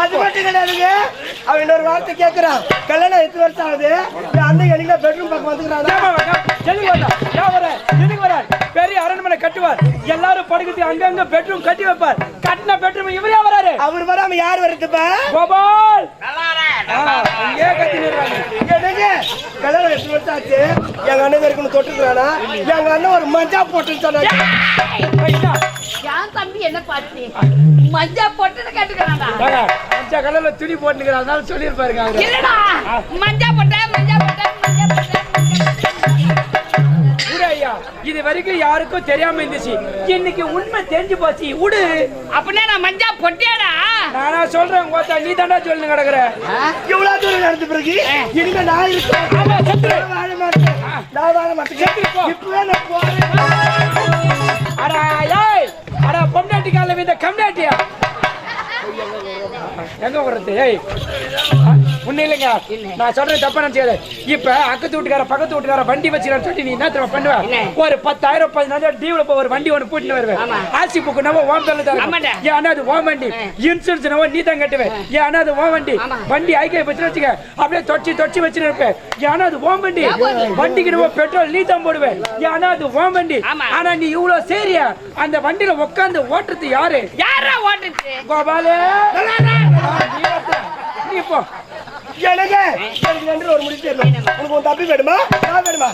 அது மட்டும் கிடையாதுங்க. அவன் இன்னொரு வார்த்தை கேட்கிறான். கல்யாணம் 8 வருஷம் ஆகுது. அண்ணன் எனக்கு பெட்ரூம் பக்கம் வந்துக்கிறான். பெரிய அரண்மனை கட்டுவார், எல்லாரும் படுக்கிறது அங்கங்க பெட்ரூம் கட்டி வைப்பார். கட்டின பெட்ரூம் இவரே வராரு. அவர் வராம யார் வருதுப்பா? கோபால் அங்கே கட்டி நிறுவாங்க. கல்யாணம் 8 வருஷம் ஆச்சு. எங்க அண்ணன் வரைக்கும் தொட்டுக்கிறானா? எங்க அண்ணன் ஒரு மஞ்சா போட்டுன்னு சொன்னாங்க. தம்பி என்ன பார்த்து மஞ்சா போட்டு கேட்டுக்கிறானா? மஞ்சா கலர்ல துணி போட்டுக்கிறான், அதனால சொல்லியிருப்பாருங்க அவரு. இல்லடா மஞ்சா போட்டேன் மஞ்சா போட்டேன் மஞ்சா போட்டேன். ஐயா இது வரைக்கும் யாருக்கும் தெரியாம இருந்துச்சு, இன்னைக்கு உண்மை தெரிஞ்சு போச்சு. உடு அப்படின்னா நான் மஞ்சா பொட்டியாடா. நானா சொல்றேன் கோத்தா, நீ தாண்டா சொல்லு கிடக்குற. இவ்வளவு தூரம் நடந்து பிறகு இனிமே நான் இருக்கேன். வாழ மாட்டேன், நான் வாழ மாட்டேன். இப்பவே நான் போறேன். அடா பொம்னாட்டி கால இந்த கம்னாட்டியா எங்க போறது? ஒண்ணு இல்லைங்க, நான் சொல்றேன் தப்பா நினைச்சாத. இப்ப அக்கத்து வீட்டுக்கார பக்கத்து வீட்டுக்கார வண்டி வச்சுக்கான்னு சொல்லி நீ என்ன தெரியுமா பண்ணுவ? ஒரு 10,000 15,000 டீவ்ல போய் ஒரு வண்டி ஒன்று கூட்டிட்டு வருவேன். ஆசி புக்கு நம்ம ஓம் தள்ள தரேன். ஏன்னா அது ஓம் வண்டி. இன்சூரன்ஸ் நம்ம நீ தான் கட்டுவேன். ஏன்னா அது ஓம் வண்டி. வண்டி ஐக்கிய வச்சு வச்சுக்க, அப்படியே தொச்சி வச்சுன்னு இருப்பேன். ஏன்னா அது ஓம் வண்டி. வண்டிக்கு நம்ம பெட்ரோல் நீ தான் போடுவேன். ஏன்னா அது ஓம் வண்டி. ஆனா நீ இவ்வளவு சரியா அந்த வண்டியில உட்காந்து ஓட்டுறது யாரு? யாரா ஓட்டுச்சு? கோபாலே நீ போ. எனக்கு ஒரு முடிச்சு உனக்கு தப்பி வேணுமா? நான் வேணுமா?